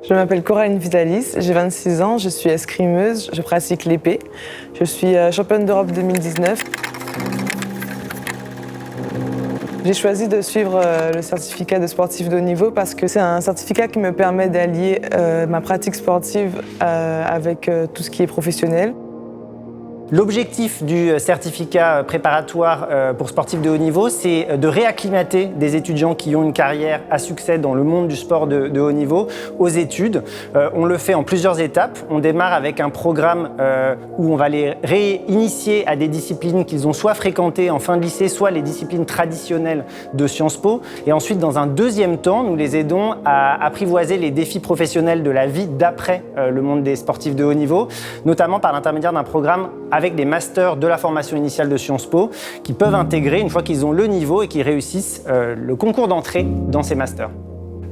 Je m'appelle Coraline Vitalis, j'ai 26 ans, je suis escrimeuse, je pratique l'épée. Je suis championne d'Europe 2019. J'ai choisi de suivre le certificat de sportif de haut niveau parce que c'est un certificat qui me permet d'allier ma pratique sportive avec tout ce qui est professionnel. L'objectif du certificat préparatoire pour sportifs de haut niveau, c'est de réacclimater des étudiants qui ont une carrière à succès dans le monde du sport de haut niveau aux études. On le fait en plusieurs étapes. On démarre avec un programme où on va les réinitier à des disciplines qu'ils ont soit fréquentées en fin de lycée, soit les disciplines traditionnelles de Sciences Po. Et ensuite, dans un deuxième temps, nous les aidons à apprivoiser les défis professionnels de la vie d'après le monde des sportifs de haut niveau, notamment par l'intermédiaire d'un programme avec des masters de la formation initiale de Sciences Po qui peuvent intégrer une fois qu'ils ont le niveau et qu'ils réussissent le concours d'entrée dans ces masters.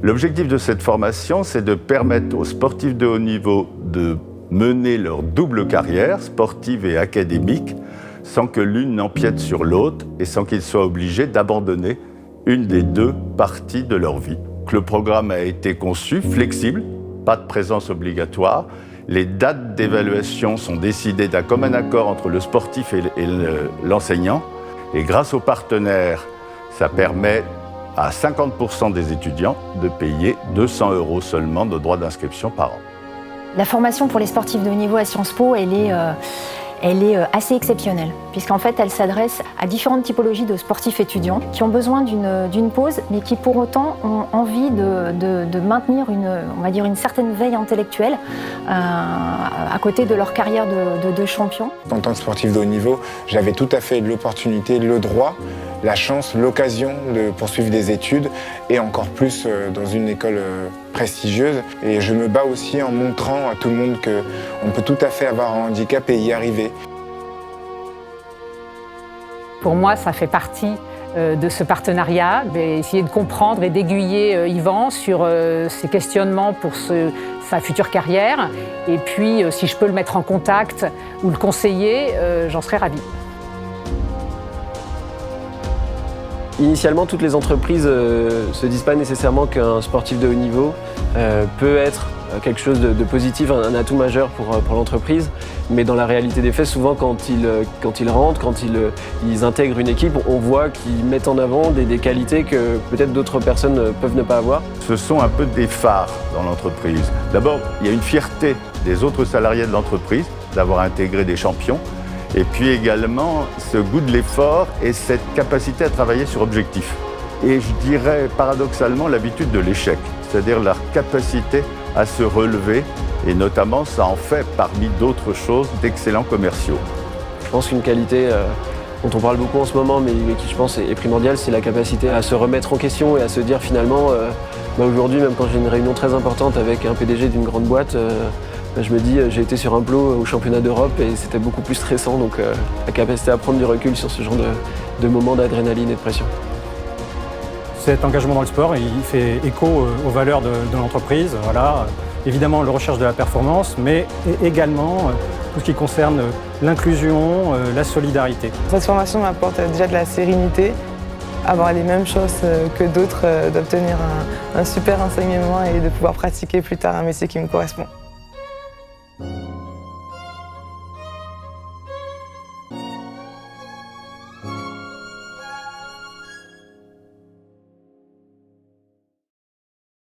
L'objectif de cette formation, c'est de permettre aux sportifs de haut niveau de mener leur double carrière, sportive et académique, sans que l'une n'empiète sur l'autre et sans qu'ils soient obligés d'abandonner une des deux parties de leur vie. Le programme a été conçu flexible, pas de présence obligatoire. Les dates d'évaluation sont décidées d'un commun accord entre le sportif et l'enseignant. Et grâce aux partenaires, ça permet à 50% des étudiants de payer 200 € seulement de droits d'inscription par an. La formation pour les sportifs de haut niveau à Sciences Po, elle est assez exceptionnelle, puisqu'en fait, elle s'adresse à différentes typologies de sportifs étudiants qui ont besoin d'une pause, mais qui pour autant ont envie de maintenir une certaine veille intellectuelle à côté de leur carrière de champion. En tant que sportif de haut niveau, j'avais tout à fait l'opportunité, le droit, la chance, l'occasion de poursuivre des études et encore plus dans une école prestigieuse. Et je me bats aussi en montrant à tout le monde qu'on peut tout à fait avoir un handicap et y arriver. Pour moi, ça fait partie de ce partenariat, d'essayer de comprendre et d'aiguiller Yvan sur ses questionnements pour sa future carrière. Et puis, si je peux le mettre en contact ou le conseiller, j'en serais ravie. Initialement, toutes les entreprises ne se disent pas nécessairement qu'un sportif de haut niveau peut être quelque chose de positif, un atout majeur pour l'entreprise. Mais dans la réalité des faits, souvent quand ils rentrent, quand ils intègrent une équipe, on voit qu'ils mettent en avant des qualités que peut-être d'autres personnes peuvent ne pas avoir. Ce sont un peu des phares dans l'entreprise. D'abord, il y a une fierté des autres salariés de l'entreprise d'avoir intégré des champions. Et puis également ce goût de l'effort et cette capacité à travailler sur objectif. Et je dirais paradoxalement l'habitude de l'échec, c'est-à-dire leur capacité à se relever et notamment ça en fait parmi d'autres choses d'excellents commerciaux. Je pense qu'une qualité dont on parle beaucoup en ce moment mais qui je pense est primordiale, c'est la capacité à se remettre en question et à se dire finalement aujourd'hui même quand j'ai une réunion très importante avec un PDG d'une grande boîte, je me dis, j'ai été sur un plot au championnat d'Europe et c'était beaucoup plus stressant, donc la capacité à prendre du recul sur ce genre de moments d'adrénaline et de pression. Cet engagement dans le sport, il fait écho aux valeurs de l'entreprise. Voilà. Évidemment, la recherche de la performance, mais également tout ce qui concerne l'inclusion, la solidarité. Cette formation m'apporte déjà de la sérénité, avoir les mêmes choses que d'autres, d'obtenir un super enseignement et de pouvoir pratiquer plus tard un métier qui me correspond.